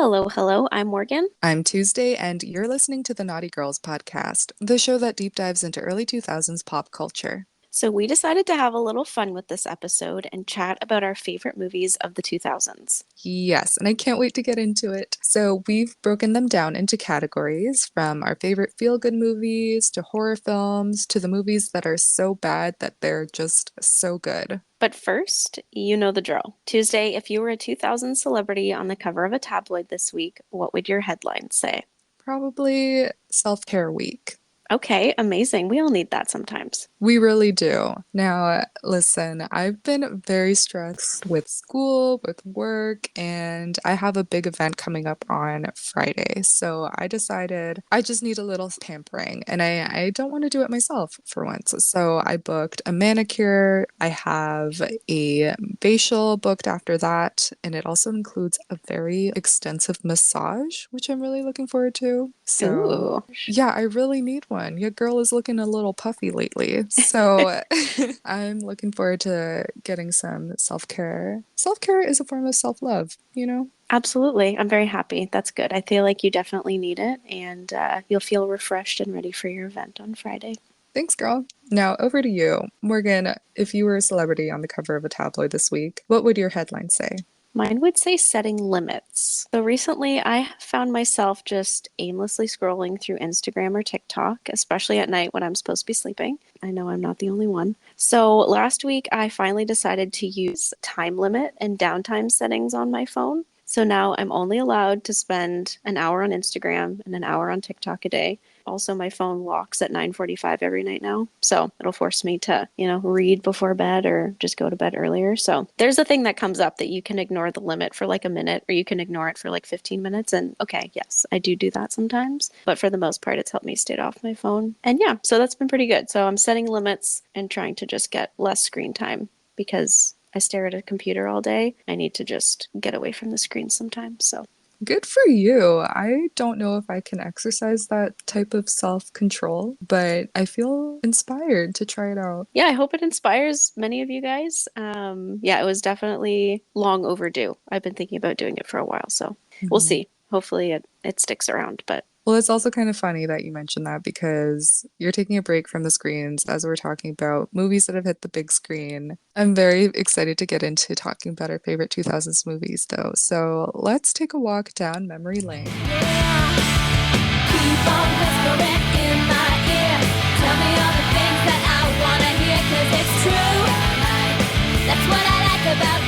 Hello, hello. I'm Morgan. I'm Tuesday, and you're listening to the Naughty Girls podcast, the show that deep dives into early 2000s pop culture. So, we decided to have a little fun with this episode and chat about our favorite movies of the 2000s. Yes, and I can't wait to get into it. So, we've broken them down into categories from our favorite feel-good movies to horror films to the movies that are so bad that they're just so good. But first, you know the drill. Tuesday, if you were a 2000s celebrity on the cover of a tabloid this week, what would your headline say? Probably Self-Care Week. Okay, amazing. We all need that sometimes. We really do. Now, listen, I've been very stressed with school, with work, and I have a big event coming up on Friday. So I decided I just need a little pampering, and I don't want to do it myself for once. So I booked a manicure. I have a facial booked after that, and it also includes a very extensive massage, which I'm really looking forward to. So Ooh. yeah, I really need one. Your girl is looking a little puffy lately. So I'm looking forward to getting some self-care. Self-care is a form of self-love, you know? Absolutely. I'm very happy. That's good. I feel like you definitely need it, and you'll feel refreshed and ready for your event on Friday. Thanks, girl. Now over to you. Morgan, if you were a celebrity on the cover of a tabloid this week, what would your headline say? Mine would say setting limits. So recently, I found myself just aimlessly scrolling through Instagram or TikTok, especially at night when I'm supposed to be sleeping. I know I'm not the only one. So last week, I finally decided to use time limit and downtime settings on my phone. So now I'm only allowed to spend an hour on Instagram and an hour on TikTok a day. Also, my phone locks at 9:45 every night now. So it'll force me to, read before bed or just go to bed earlier. So there's a thing that comes up that you can ignore the limit for like a minute or you can ignore it for like 15 minutes. And okay, yes, I do that sometimes. But for the most part, it's helped me stay off my phone. And yeah, so that's been pretty good. So I'm setting limits and trying to just get less screen time because I stare at a computer all day. I need to just get away from the screen sometimes. So Good for you. I don't know if I can exercise that type of self-control, but I feel inspired to try it out. yeah, I hope it inspires many of you guys. Yeah, it was definitely long overdue. I've been thinking about doing it for a while, so we'll Mhm. see. Hopefully it sticks around, but Well, it's also kind of funny that you mentioned that because you're taking a break from the screens as we're talking about movies that have hit the big screen. I'm very excited to get into talking about our favorite 2000s movies, though. So let's take a walk down memory lane. Keep on whispering in my ear. Tell me all the things that I wanna hear, 'cause it's true. That's what I like about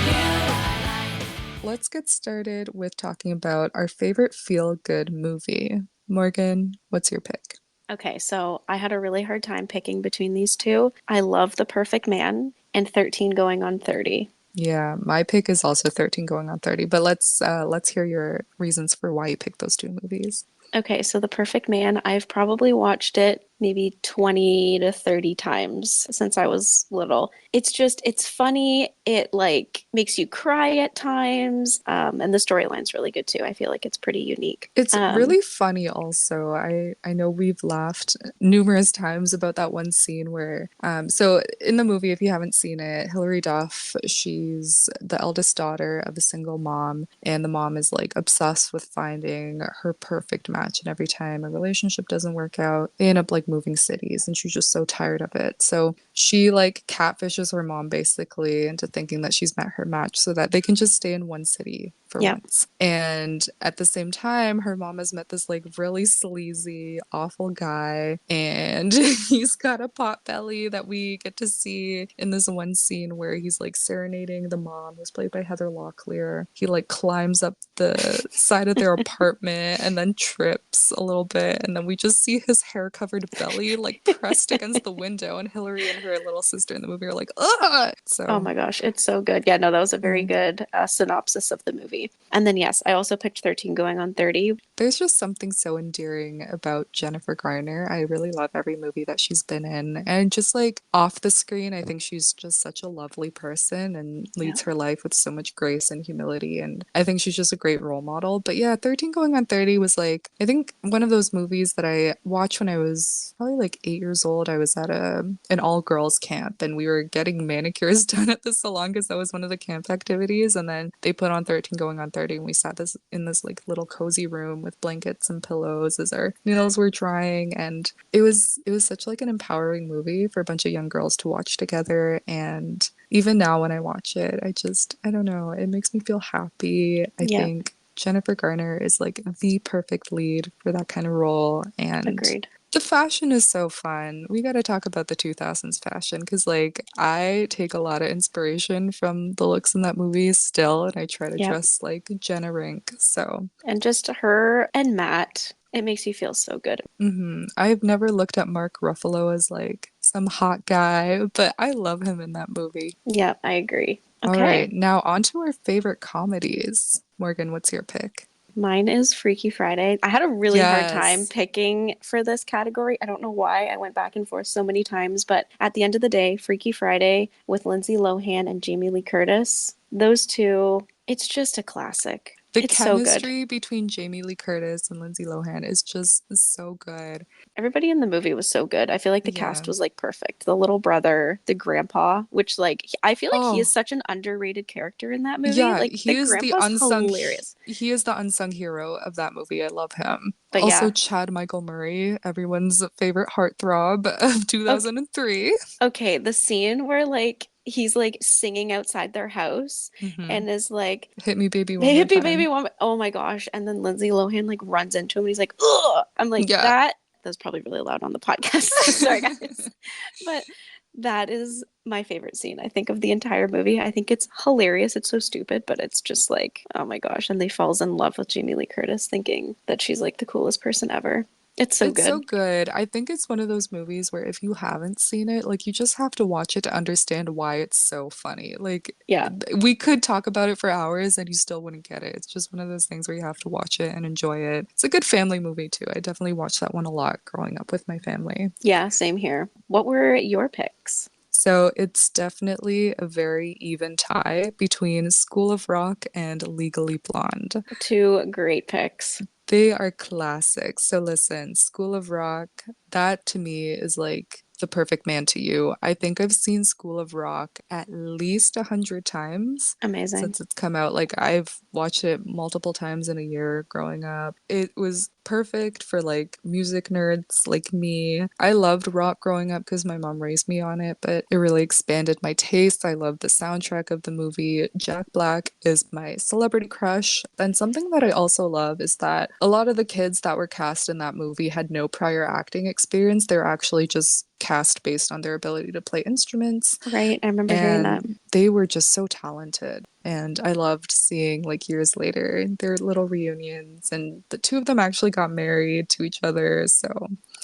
you. Let's get started with talking about our favorite feel-good movie. Morgan, what's your pick? okay, so I had a really hard time picking between these two. I love The Perfect Man and 13 Going on 30. Yeah, my pick is also 13 going on 30, but let's hear your reasons for why you picked those two movies. Okay, so The Perfect Man, I've probably watched it maybe 20 to 30 times since I was little. It's funny. It like makes you cry at times. And the storyline's really good too. I feel like it's pretty unique. It's really funny also. I know we've laughed numerous times about that one scene where so in the movie, if you haven't seen it, Hilary Duff, she's the eldest daughter of a single mom, and the mom is like obsessed with finding her perfect match, and every time a relationship doesn't work out, they end up like moving cities, and she's just so tired of it. So she like catfishes her mom basically into thinking that she's met her match so that they can just stay in one city for Yeah. once. And at the same time, her mom has met this like really sleazy, awful guy, and he's got a pot belly that we get to see in this one scene where he's like serenading the mom, who's played by Heather Locklear. He like climbs up the side of their apartment and then trips a little bit, and then we just see his hair covered belly like pressed against the window, and Hillary and her little sister in the movie are like, ugh! Oh So my gosh, it's so good. Yeah, no, that was a very mm. good synopsis of the movie. And then, yes, I also picked 13 Going on 30. There's just something so endearing about Jennifer Garner. I really love every movie that she's been in. And just like off the screen, I think she's just such a lovely person and Yeah. leads her life with so much grace and humility. And I think she's just a great role model. But yeah, 13 Going on 30 was like, I think one of those movies that I watched when I was probably like 8 years old. I was at an all girls camp and we were getting manicures done at the salon because that was one of the camp activities. And then they put on 13 Going going on 30, and we sat this in this like little cozy room with blankets and pillows as our nails were drying, and it was such like an empowering movie for a bunch of young girls to watch together. And even now when I watch it, I don't know, it makes me feel happy. I Yeah, think Jennifer Garner is like the perfect lead for that kind of role, and agreed. the fashion is so fun. We got to talk about the 2000s fashion because, like, I take a lot of inspiration from the looks in that movie still, and I try to Yeah. dress like Jenna Rink. So, And just her and Matt, it makes you feel so good. I've never looked at Mark Ruffalo as like some hot guy, but I love him in that movie. Yeah, I agree. All Okay. right, now on to our favorite comedies. Morgan, what's your pick? Mine is Freaky Friday. I had a really hard time Yes. picking for this category. I don't know why I went back and forth so many times, but at the end of the day, Freaky Friday with Lindsay Lohan and Jamie Lee Curtis, those two, it's just a classic. The It's so good. chemistry between Jamie Lee Curtis and Lindsay Lohan is just so good. Everybody in the movie was so good. I feel like the Yeah. cast was like perfect. The little brother, the grandpa, which like I feel like he is Oh, such an underrated character in that movie. yeah, Like the grandpa's hilarious. he is the unsung hero of that movie. I love him. But Also yeah, Chad Michael Murray, everyone's favorite heartthrob of okay, 2003. okay, the scene where like he's like singing outside their house hmm and is like Hit me baby one more baby baby time. one, oh my gosh, and then Lindsay Lohan like runs into him and he's like ugh. I'm like Yeah. that was probably really loud on the podcast. Sorry guys. But that is my favorite scene, I think, of the entire movie. I think it's hilarious. It's so stupid, but it's just like, oh my gosh. And they falls in love with Jamie Lee Curtis thinking that she's like the coolest person ever. It's so It's so good. good. I think it's one of those movies where if you haven't seen it, like you just have to watch it to understand why it's so funny. Like Yeah. we could talk about it for hours and you still wouldn't get it. It's just one of those things where you have to watch it and enjoy it. It's a good family movie too. I definitely watched that one a lot growing up with my family. Yeah, same here. What were your picks? So it's definitely a very even tie between School of Rock and Legally Blonde. Two great picks. They are classics. So listen, School of Rock, that to me is like the perfect man to you. I think I've seen School of Rock at least 100 times Amazing. since it's come out. Like I've watched it multiple times in a year growing up. It was perfect for like music nerds like me. I loved rock growing up because my mom raised me on it, but it really expanded my taste. I love the soundtrack of the movie. Jack Black is my celebrity crush. And something that I also love is that a lot of the kids that were cast in that movie had no prior acting experience. They're actually just cast based on their ability to play instruments, Right. I remember hearing that. and they were just so talented. And I loved seeing like years later their little reunions, and the two of them actually got married to each other. So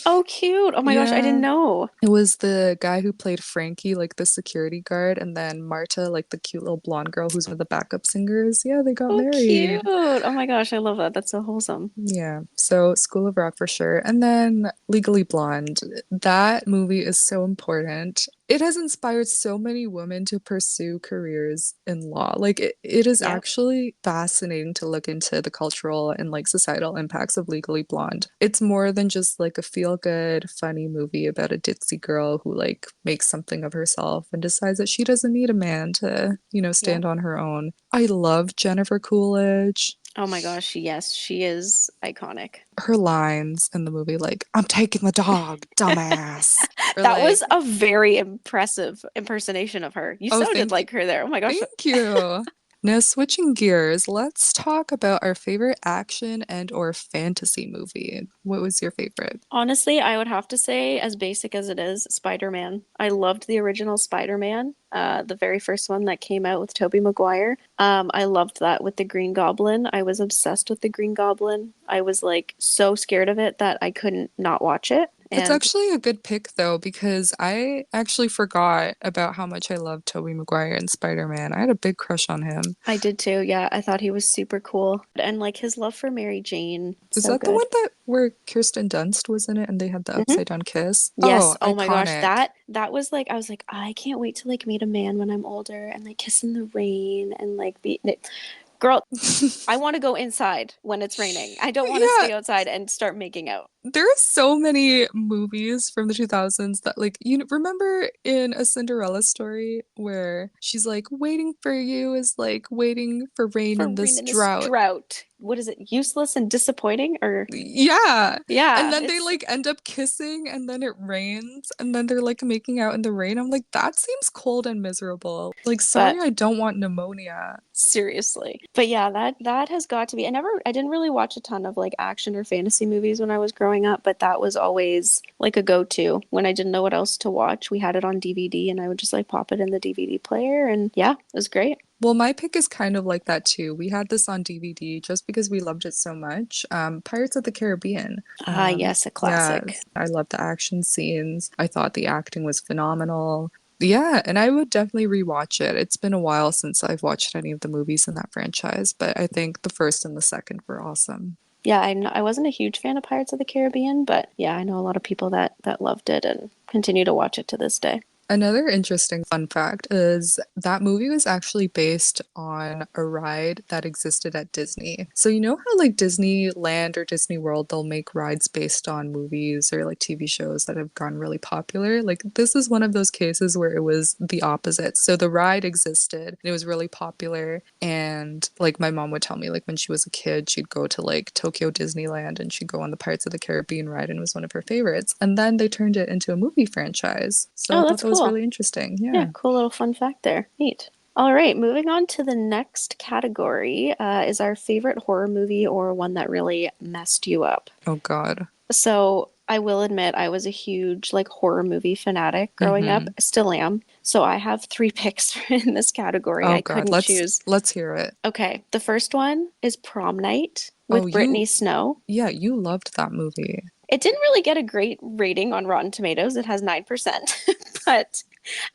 Oh, cute. Oh my gosh, I didn't yeah, know. it was the guy who played Frankie, like the security guard, and then Marta, like the cute little blonde girl who's one of the backup singers. Yeah, they got Oh, cute. married. Oh my gosh, I love that. That's so wholesome. Yeah, so School of Rock for sure. And then Legally Blonde. That movie is so important. It has inspired so many women to pursue careers in law. Like it is Yeah. actually fascinating to look into the cultural and like societal impacts of Legally Blonde. It's more than just like a feel-good, funny movie about a ditzy girl who like makes something of herself and decides that she doesn't need a man to, Yeah. stand on her own. I love Jennifer Coolidge. Oh my gosh, yes, she is iconic. Her lines in the movie, like, I'm taking the dog, dumbass. Or That was like, a very impressive impersonation of her. You oh, sounded like her there. Oh my gosh. thank you. Now switching gears, let's talk about our favorite action and or fantasy movie. What was your favorite? Honestly, I would have to say, as basic as it is, Spider-Man. I loved the original Spider-Man, the very first one that came out with Tobey Maguire. I loved that with the Green Goblin. I was obsessed with the Green Goblin. I was like so scared of it that I couldn't not watch it. That's And actually a good pick though, because I actually forgot about how much I loved Tobey Maguire and Spider-Man. I had a big crush on him. I did too. Yeah, I thought he was super cool. And like his love for Mary Jane, Is so that the good. one that where Kirsten Dunst was in it and they had the Mhm. upside down kiss? Yes. Oh, Oh my gosh. iconic. That was like I was like I can't wait to like meet a man when I'm older and like kiss in the rain and like be girl, I want to go inside when it's raining. I don't want to Yeah, stay outside and start making out. There are so many movies from the 2000s that, like, remember in A Cinderella Story where she's like, waiting for you is like waiting for rain For in rain this in this drought. drought. What is it? Useless and disappointing? Or Yeah. And yeah, then they it's like end up kissing and then it rains and then they're like making out in the rain. I'm like, that seems cold and miserable. Like, sorry, but I don't want pneumonia. seriously. But yeah, that has got to be. I didn't really watch a ton of like action or fantasy movies when I was growing up, but that was always like a go-to. When I didn't know what else to watch, we had it on DVD and I would just like pop it in the DVD player and yeah, it was great. Well, my pick is kind of like that too. We had this on DVD just because we loved it so much. Pirates of the Caribbean. Ah, yes, a Yeah, classic. I love the action scenes. I thought the acting was phenomenal. Yeah, and I would definitely rewatch it. It's been a while since I've watched any of the movies in that franchise, but I think the first and the second were awesome. Yeah, I wasn't a huge fan of Pirates of the Caribbean, but yeah, I know a lot of people that loved it and continue to watch it to this day. Another interesting fun fact is that movie was actually based on a ride that existed at Disney. So you know how like Disneyland or Disney World, they'll make rides based on movies or like TV shows that have gone really popular? Like this is one of those cases where it was the opposite. So the ride existed and it was really popular. And like my mom would tell me like when she was a kid, she'd go to like Tokyo Disneyland and she'd go on the Pirates of the Caribbean ride and it was one of her favorites. And then they turned it into a movie franchise. So I Oh, thought that's that was cool. really interesting. Yeah, Yeah. cool little fun fact there. Neat. All right, moving on to the next category is our favorite horror movie or one that really messed you up. Oh God. So I will admit I was a huge like horror movie fanatic growing up. Mm-hmm. Still am. So I have three picks in this category. Oh I God. couldn't Let's choose. let's hear it. Okay, the first one is Prom Night Oh, with Brittany Snow. yeah, you loved that movie. It didn't really get a great rating on Rotten Tomatoes. It has 9%, but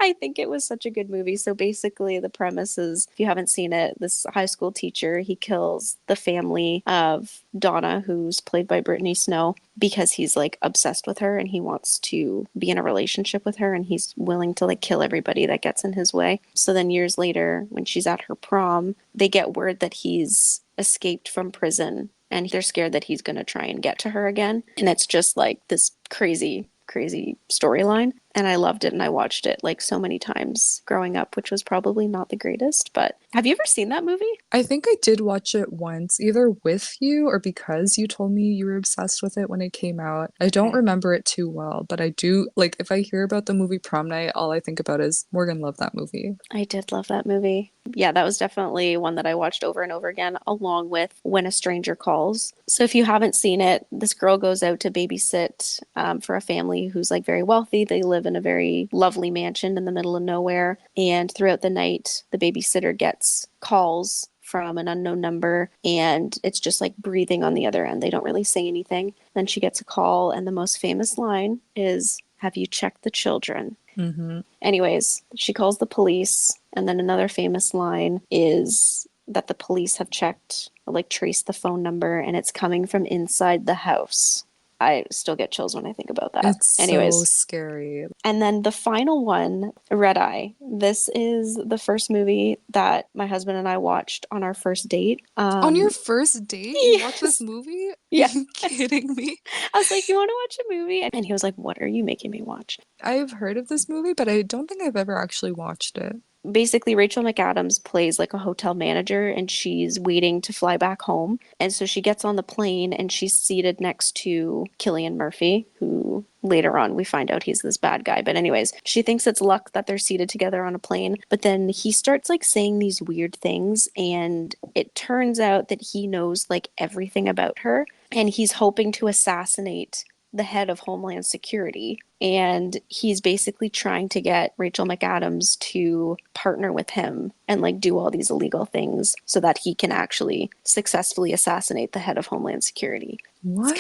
I think it was such a good movie. So basically, the premise is if you haven't seen it, this high school teacher, he kills the family of Donna, who's played by Brittany Snow, because he's like obsessed with her and he wants to be in a relationship with her and he's willing to like kill everybody that gets in his way. So then years later, when she's at her prom, they get word that he's escaped from prison and they're scared that he's going to try and get to her again. And it's just like this crazy, crazy storyline. And I loved it and I watched it like so many times growing up, which was probably not the greatest. But have you ever seen that movie? I think I did watch it once, either with you or because you told me you were obsessed with it when it came out. I don't Okay. remember it too well, but I do, like, if I hear about the movie Prom Night, all I think about is Morgan loved that movie. I did love that movie. Yeah, that was definitely one that I watched over and over again, along with When a Stranger Calls. So if you haven't seen it, this girl goes out to babysit for a family who's like very wealthy. They live in a very lovely mansion in the middle of nowhere. And throughout the night, the babysitter gets calls from an unknown number and it's just like breathing on the other end. They don't really say anything. Then she gets a call, and the most famous line is, "Have you checked the children?" Mm-hmm. Anyways, she calls the police, and then another famous line is that the police have checked, or like traced the phone number, and it's coming from inside the house. I still get chills when I think about that. It's so Anyways, scary. and then the final one, Red Eye. This is the first movie that my husband and I watched on our first date. On your first date, you watched this Yes. movie? Are Yeah. you kidding me? I was like, "You want to watch a movie?" And he was like, "What are you making me watch?" I've heard of this movie, but I don't think I've ever actually watched it. Basically Rachel McAdams plays like a hotel manager and she's waiting to fly back home. And so she gets on the plane and she's seated next to Cillian Murphy, who later on we find out he's this bad guy. But anyways, she thinks it's luck that they're seated together on a plane. But then he starts like saying these weird things and it turns out that he knows like everything about her and he's hoping to assassinate the head of Homeland Security. And he's basically trying to get Rachel McAdams to partner with him and like do all these illegal things so that he can actually successfully assassinate the head of Homeland Security. What?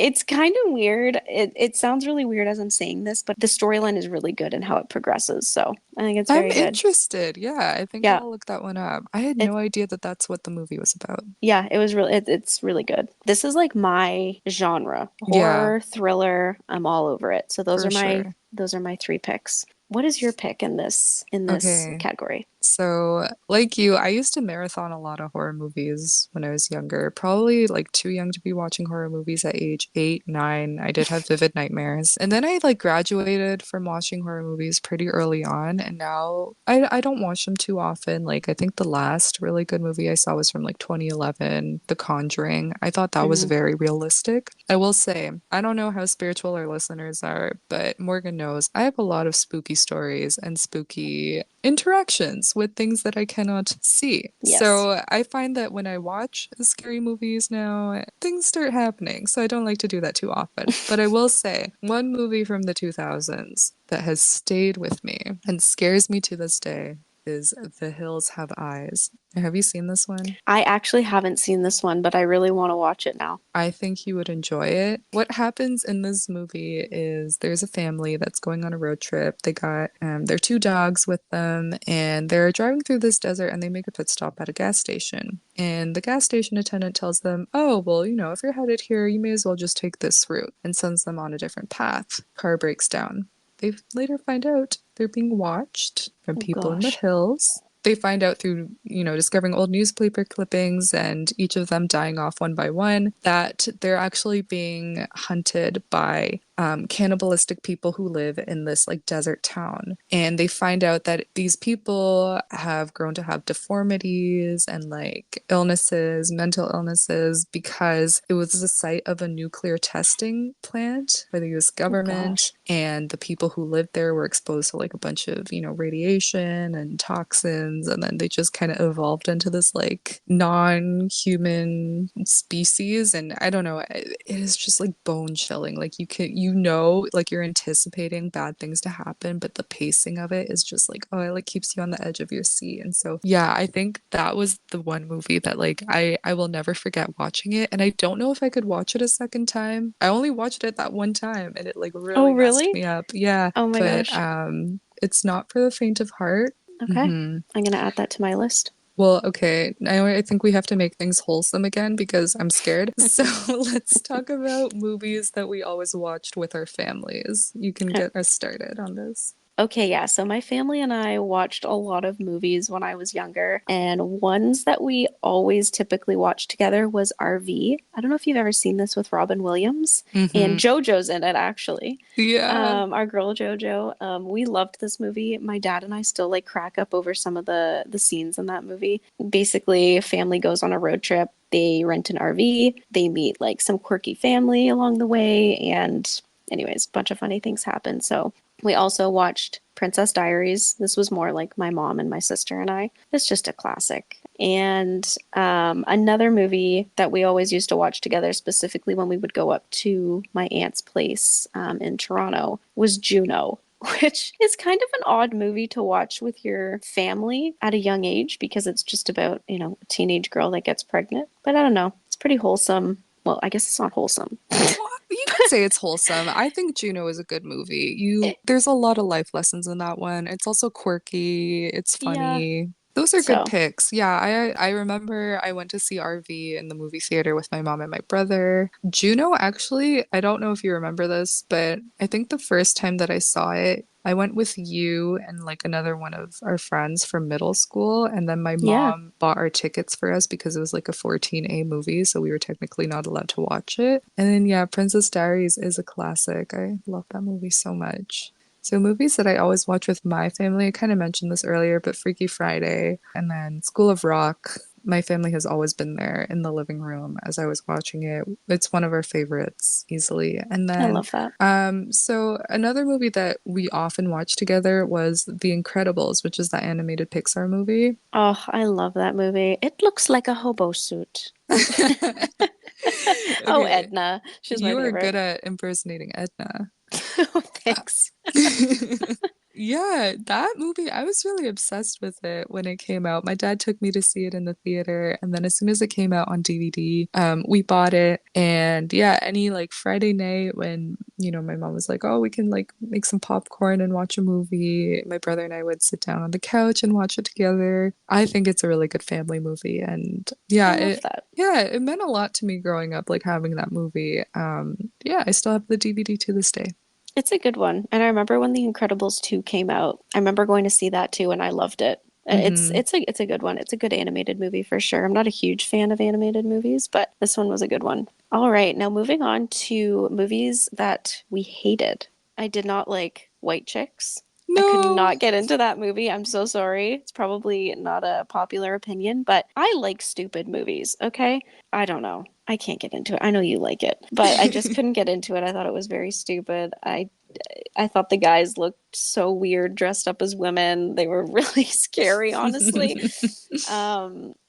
It's kind of weird. It sounds really weird as I'm saying this, but the storyline is really good and how it progresses. So I think it's very I'm good. interested. Yeah, I think Yeah. I'll look that one up. I had no idea that that's what the movie was about. Yeah, it was really it's really good. This is like my genre. Horror, thriller, I'm all over it. So For sure. those are my three picks. What is your pick in this Okay. category? So, like you, I used to marathon a lot of horror movies when I was younger. Probably like too young to be watching horror movies at age 8, 9. I did have vivid nightmares. And then I like graduated from watching horror movies pretty early on, and now I don't watch them too often. Like I think the last really good movie I saw was from like 2011, The Conjuring. I thought that was Mm, very realistic. I will say, I don't know how spiritual our listeners are, but Morgan knows I have a lot of spooky stories and spooky interactions with things that I cannot see. yes. So I find that when I watch scary movies now, things start happening. So I don't like to do that too often. But I will say, one movie from the 2000s that has stayed with me and scares me to this day is The Hills Have Eyes. Have you seen this one? I actually haven't seen this one, but I really want to watch it now. I think you would enjoy it. What happens in this movie is there's a family that's going on a road trip. They got their two dogs with them, and they're driving through this desert and they make a pit stop at a gas station. And the gas station attendant tells them, oh, well, if you're headed here, you may as well just take this route, and sends them on a different path. Car breaks down. They later find out they're being watched from Oh people in the gosh. hills. They find out through, discovering old newspaper clippings and each of them dying off one by one that they're actually being hunted by cannibalistic people who live in this like desert town. And they find out that these people have grown to have deformities and like illnesses, mental illnesses, because it was the site of a nuclear testing plant by the US Oh government. gosh. And the people who lived there were exposed to like a bunch of, radiation and toxins. And then they just kind of evolved into this like non-human species. And I don't know, it is just like bone chilling. Like like you're anticipating bad things to happen, but the pacing of it is just like, oh, it like keeps you on the edge of your seat. And so, yeah, I think that was the one movie that like I will never forget watching it. And I don't know if I could watch it a second time. I only watched it that one time and it like Oh, really messed really? me up. Yeah, Oh my but gosh. it's not for the faint of heart. Okay. hmm I'm gonna add that to my list. Well, okay. Now I think we have to make things wholesome again because I'm scared. So let's talk about movies that we always watched with our families. You can get us started on this. Okay, yeah. So my family and I watched a lot of movies when I was younger, and ones that we always typically watched together was RV. I don't know if you've ever seen this with Robin Williams, and hmm JoJo's in it actually. Yeah. Our girl JoJo. We loved this movie. My dad and I still like crack up over some of the scenes in that movie. Basically, a family goes on a road trip. They rent an RV. They meet like some quirky family along the way, and anyways, a bunch of funny things happen. So we also watched Princess Diaries. This was more like my mom and my sister and I. It's just a classic. And another movie that we always used to watch together, specifically when we would go up to my aunt's place in Toronto, was Juno, which is kind of an odd movie to watch with your family at a young age because it's just about, a teenage girl that gets pregnant. But I don't know. It's pretty wholesome. Well, I guess it's not wholesome. Well, you could say it's wholesome. I think Juno is a good movie. There's a lot of life lessons in that one. It's also quirky, it's Yeah. funny. Those are good So, picks. Yeah, I remember I went to see RV in the movie theater with my mom and my brother. Juno, actually, I don't know if you remember this, but I think the first time that I saw it, I went with you and like another one of our friends from middle school, and then my yeah. mom bought our tickets for us because it was like a 14A movie, so we were technically not allowed to watch it. And then yeah, Princess Diaries is a classic. I love that movie so much. So movies that I always watch with my family, I kind of mentioned this earlier, but Freaky Friday and then School of Rock. My family has always been there in the living room as I was watching it. It's one of our favorites easily. And I then love that. so another movie that we often watched together was The Incredibles, which is that animated Pixar movie. Oh, I love that movie. It looks like a hobo suit. Oh, Okay, Edna. She's my you are good favorite. at impersonating Edna. Oh, thanks. Yeah, that movie, I was really obsessed with it when it came out. My dad took me to see it in the theater, and then as soon as it came out on DVD, we bought it. And yeah, any like Friday night when, my mom was like, "Oh, we can like make some popcorn and watch a movie." My brother and I would sit down on the couch and watch it together. I think it's a really good family movie, and I love that. yeah, it meant a lot to me growing up, like having that movie. Yeah, I still have the DVD to this day. It's a good one. And I remember when The Incredibles 2 came out. I remember going to see that too, and I loved it. Hmm. It's a good one. It's a good animated movie for sure. I'm not a huge fan of animated movies, but this one was a good one. All right, now moving on to movies that we hated. I did not like White Chicks. I could No. not get into that movie. I'm so sorry. It's probably not a popular opinion, but I like stupid movies, okay? I don't know. I can't get into it. I know you like it, but I just couldn't get into it. I thought it was very stupid. I thought the guys looked so weird dressed up as women. They were really scary, honestly.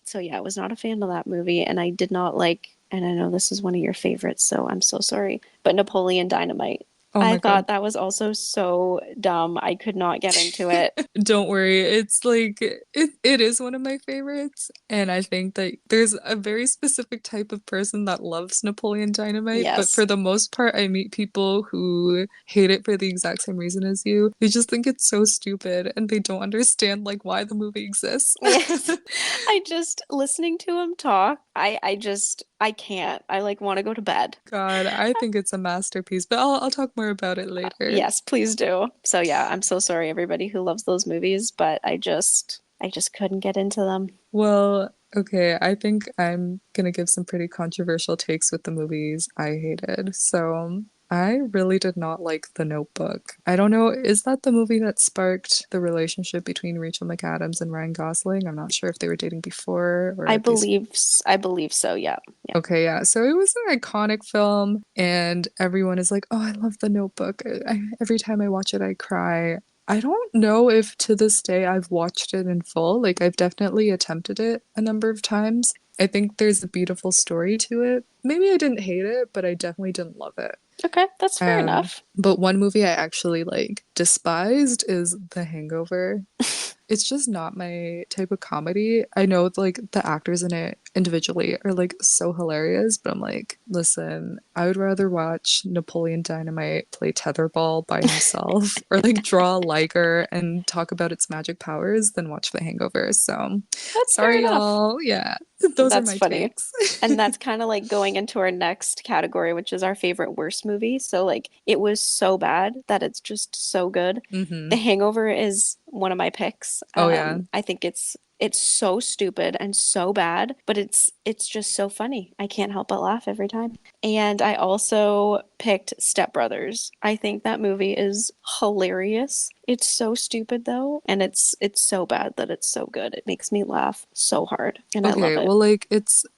So yeah, I was not a fan of that movie, and I did not like, and I know this is one of your favorites, so I'm so sorry, but Napoleon Dynamite. Oh I my God. thought that was also so dumb. I could not get into it. Don't worry. It's like it is one of my favorites. And I think that there's a very specific type of person that loves Napoleon Dynamite, but for Yes. the most part, I meet people who hate it for the exact same reason as you. They just think it's so stupid and they don't understand like why the movie exists. Yes. I just listening to him talk, I can't. I like want to go to bed. God, I think it's a masterpiece, but I'll talk more about it later. Yes, please do. So yeah, I'm so sorry everybody who loves those movies, but I just couldn't get into them. Well, okay, I think I'm gonna give some pretty controversial takes with the movies I hated. So, I really did not like The Notebook. I don't know, is that the movie that sparked the relationship between Rachel McAdams and Ryan Gosling? I'm not sure if they were dating before or if they. I believe so, yeah. Yeah. Okay, yeah. So it was an iconic film, and everyone is like, "Oh, I love The Notebook. Every time I watch it, I cry." I don't know if to this day I've watched it in full. Like, I've definitely attempted it a number of times. I think there's a beautiful story to it. Maybe I didn't hate it, but I definitely didn't love it. Okay, that's fair enough. But one movie I actually like despised is The Hangover. It's just not my type of comedy. I know like the actors in it individually are like so hilarious, but I'm like, listen, I would rather watch Napoleon Dynamite play tetherball by himself or like draw a Liger and talk about its magic powers than watch The Hangover. So That's fair sorry, enough. y'all. Yeah, those are That's my funny. takes. And that's kind of like going into our next category, which is our favorite worst movie. So like it was so bad that it's just so good. The Hmm. Hangover is one of my picks. Oh yeah. I think it's so stupid and so bad, but it's just so funny. I can't help but laugh every time. And I also picked Step Brothers. I think that movie is hilarious. It's so stupid though, and it's so bad that it's so good. It makes me laugh so hard, and I love Okay, it. well, like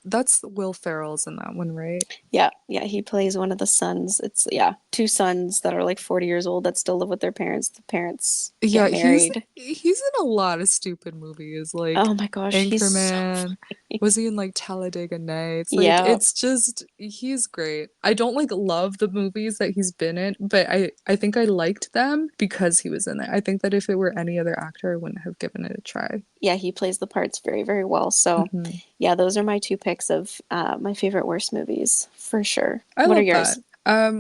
that's Will Ferrell's in that one, right? Yeah, yeah, he plays one of the sons. It's yeah, two sons that are like 40 years old that still live with their parents. The parents get Yeah, married. he's in a lot of stupid movies, like Oh my gosh, he's so Anchorman. funny. Was he in like Talladega Nights? Like Yeah. it's just he's great. I don't like love the movies that he's been in, but I think I liked them because he was in it. I think that if it were any other actor, I wouldn't have given it a try. Yeah, he plays the parts very, very well. So, Hmm. yeah, those are my two picks of my favorite worst movies for sure. I What are love that. yours?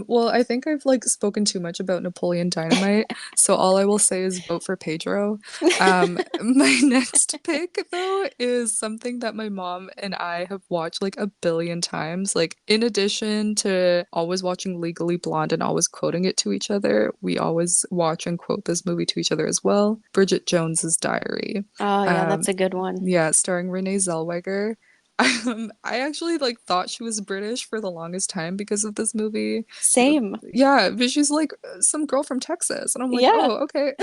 Well, I think I've like spoken too much about Napoleon Dynamite, so all I will say is vote for Pedro. My next pick though is something that my mom and I have watched like a billion times. Like in addition to always watching Legally Blonde and always quoting it to each other, we always watch and quote this movie to each other as well. Bridget Jones's Diary. Oh, yeah, that's Um, a good one. yeah, starring Renee Zellweger. I actually like thought she was British for the longest time because of this movie. Same. Yeah, but she's like some girl from Texas, and I'm like, Yeah. oh, okay.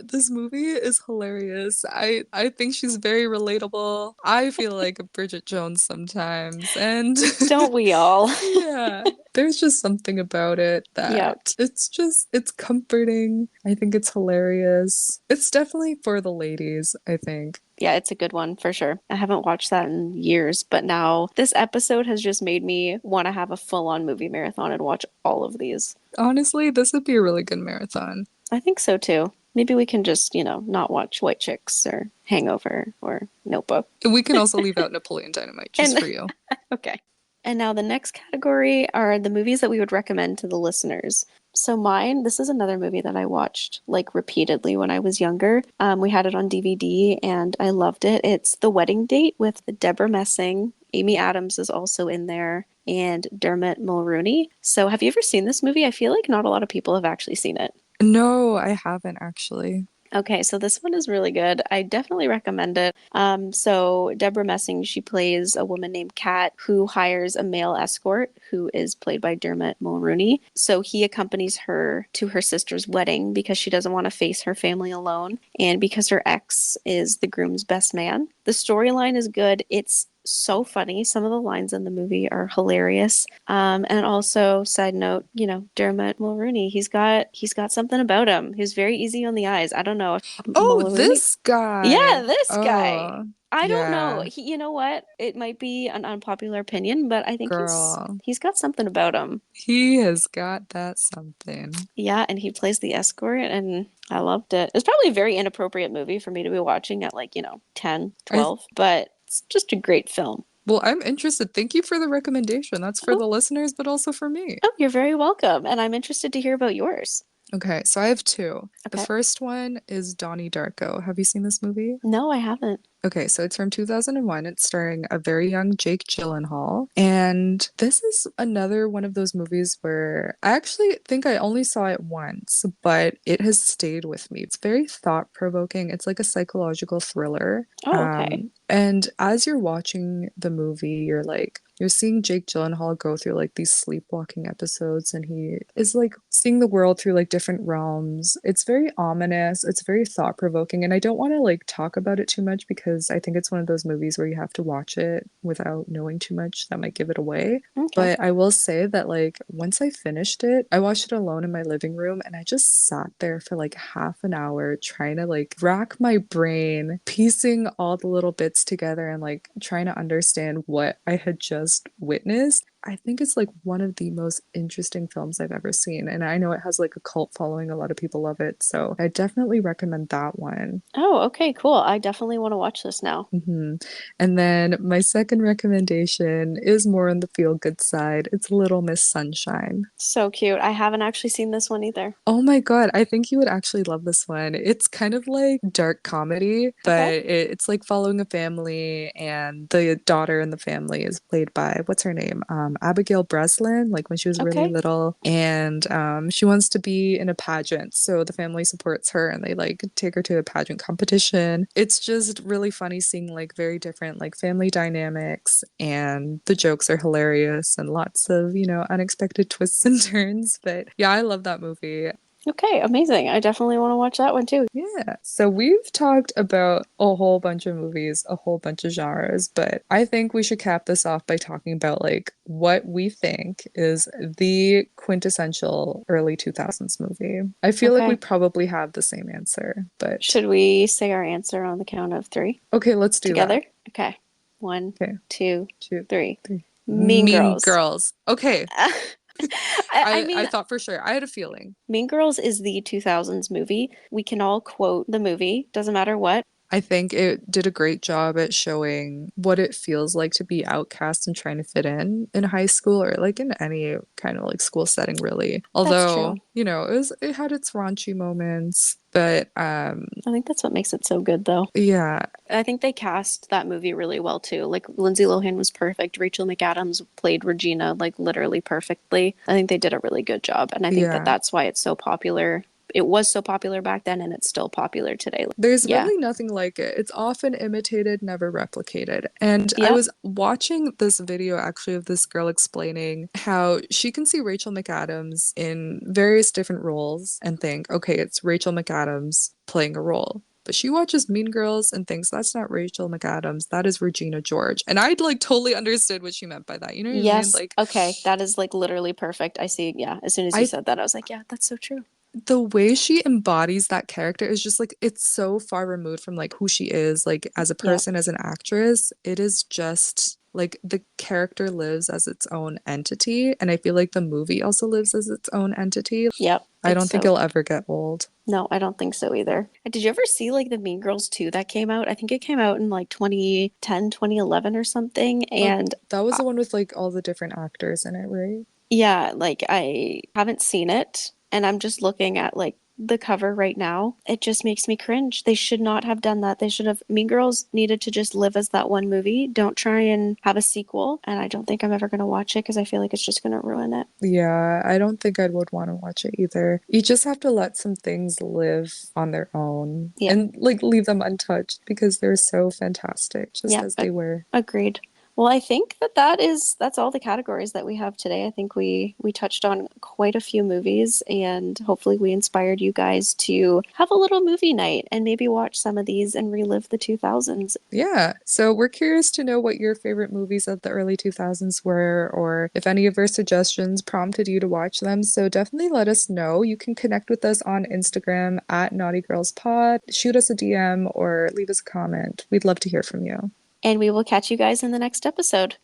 This movie is hilarious. I think she's very relatable. I feel like a Bridget Jones sometimes, and Don't we all? yeah, there's just something about it Yep. that it's comforting. I think it's hilarious. It's definitely for the ladies, I think. Yeah, it's a good one for sure. I haven't watched that in years, but now this episode has just made me want to have a full-on movie marathon and watch all of these. Honestly, this would be a really good marathon. I think so too. Maybe we can just, not watch White Chicks or Hangover or Notebook. We can also leave out Napoleon Dynamite just And for you. okay. And now the next category are the movies that we would recommend to the listeners. So mine, this is another movie that I watched like repeatedly when I was younger. We had it on DVD and I loved it. It's The Wedding Date with Deborah Messing. Amy Adams is also in there and Dermot Mulroney. So have you ever seen this movie? I feel like not a lot of people have actually seen it. No, I haven't actually. Okay, so this one is really good. I definitely recommend it. So Deborah Messing, she plays a woman named Kat who hires a male escort who is played by Dermot Mulroney. So he accompanies her to her sister's wedding because she doesn't want to face her family alone and because her ex is the groom's best man. The storyline is good. It's so funny. Some of the lines in the movie are hilarious. And also, side note, Dermot Mulroney, he's got something about him. He's very easy on the eyes. I don't know if Oh, Mulroney. this Yeah, guy. this guy. Oh, I don't know. yeah, You know what? It might be an unpopular opinion, but I think he's girl. he's got something about him. He has got that something. Yeah, and he plays the escort, and I loved it. It's probably a very inappropriate movie for me to be watching at like, 10, I 12, but it's just a great film. Well, I'm interested. Thank you for the recommendation. That's for Oh, the listeners, but also for me. oh, you're very welcome. And I'm interested to hear about yours. Okay, so I have two. The Okay. first one is Donnie Darko. Have you seen this movie? No, I haven't. Okay, so it's from 2001. It's starring a very young Jake Gyllenhaal. And this is another one of those movies where I actually think I only saw it once, but it has stayed with me. It's very thought-provoking. It's like a psychological thriller. Oh, okay. And as you're watching the movie, you're seeing Jake Gyllenhaal go through like these sleepwalking episodes, and he is like seeing the world through like different realms. It's very ominous, it's very thought-provoking, and I don't want to like talk about it too much because I think it's one of those movies where you have to watch it without knowing too much. That might give it away. Okay. But I will say that like once I finished it, I watched it alone in my living room and I just sat there for like half an hour trying to like rack my brain, piecing all the little bits together and like trying to understand what I had just witnessed. I think it's like one of the most interesting films I've ever seen. And I know it has like a cult following. A lot of people love it. So I definitely recommend that one. Oh, okay, cool. I definitely want to watch this now. hmm And then my second recommendation is more on the feel good side. It's Little Miss Sunshine. So cute. I haven't actually seen this one either. Oh my God, I think you would actually love this one. It's kind of like dark comedy, but Okay. it's like following a family, and the daughter in the family is played by, what's her name? Abigail Breslin, like when she was really Okay. little. And she wants to be in a pageant. So the family supports her and they like take her to a pageant competition. It's just really funny seeing like very different like family dynamics, and the jokes are hilarious and lots of, unexpected twists and turns. But yeah, I love that movie. Okay, amazing. I definitely want to watch that one too. Yeah. So we've talked about a whole bunch of movies, a whole bunch of genres, but I think we should cap this off by talking about like what we think is the quintessential early 2000s movie. I feel like we Okay. probably have the same answer, but Should we say our answer on the count of three okay, let's do that. together? Okay. One, Okay. two, Two, three. three. Mean Mean Girls. Girls. Okay. I I mean, thought for sure. I had a feeling. Mean Girls is the 2000s movie. We can all quote the movie, doesn't matter what. I think it did a great job at showing what it feels like to be outcast and trying to fit in high school, or like in any kind of like school setting really. That's true. Although, it had its raunchy moments, but I think that's what makes it so good, though. yeah. I think they cast that movie really well, too. Like, Lindsay Lohan was perfect. Rachel McAdams played Regina, like, literally perfectly. I think they did a really good job. And I think that Yeah. that's why it's so popular. It was so popular back then, and it's still popular today. There's Yeah. really nothing like it. It's often imitated, never replicated. And I Yep. was watching this video actually of this girl explaining how she can see Rachel McAdams in various different roles and think, okay, it's Rachel McAdams playing a role. But she watches Mean Girls and thinks that's not Rachel McAdams, that is Regina George. And I like totally understood what she meant by that. You know what I mean? Yes. Like Okay. That is, like, literally perfect. I see. Yeah. As soon as you I said that, I was like, yeah, that's so true. the way she embodies that character is just like it's so far removed from like who she is like as a Yep. person, as an actress. It is just like the character lives as its own entity, and I feel like the movie also lives as its own entity. Yep. I It's don't think so. it'll ever get old. No, I don't think so either. Did you ever see, like, the Mean Girls 2 that came out? I think it came out in, like, 2010, 2011 or something. Oh, And that was the one with like all the different actors in it, right? yeah, like, I haven't seen it. And I'm just looking at, like, the cover right now, it just makes me cringe. They should not have done that. They should have, Mean Girls needed to just live as that one movie. Don't try and have a sequel. And I don't think I'm ever going to watch it because I feel like it's just going to ruin it. Yeah, I don't think I would want to watch it either. You just have to let some things live on their own Yeah. and like leave them untouched because they're so fantastic just Yeah, as they were. agreed. Well, I think that's all the categories that we have today. I think we touched on quite a few movies, and hopefully we inspired you guys to have a little movie night and maybe watch some of these and relive the 2000s. Yeah, so we're curious to know what your favorite movies of the early 2000s were, or if any of our suggestions prompted you to watch them. So definitely let us know. You can connect with us on Instagram at Naughty Girls Pod, shoot us a DM, or leave us a comment. We'd love to hear from you. And we will catch you guys in the next episode.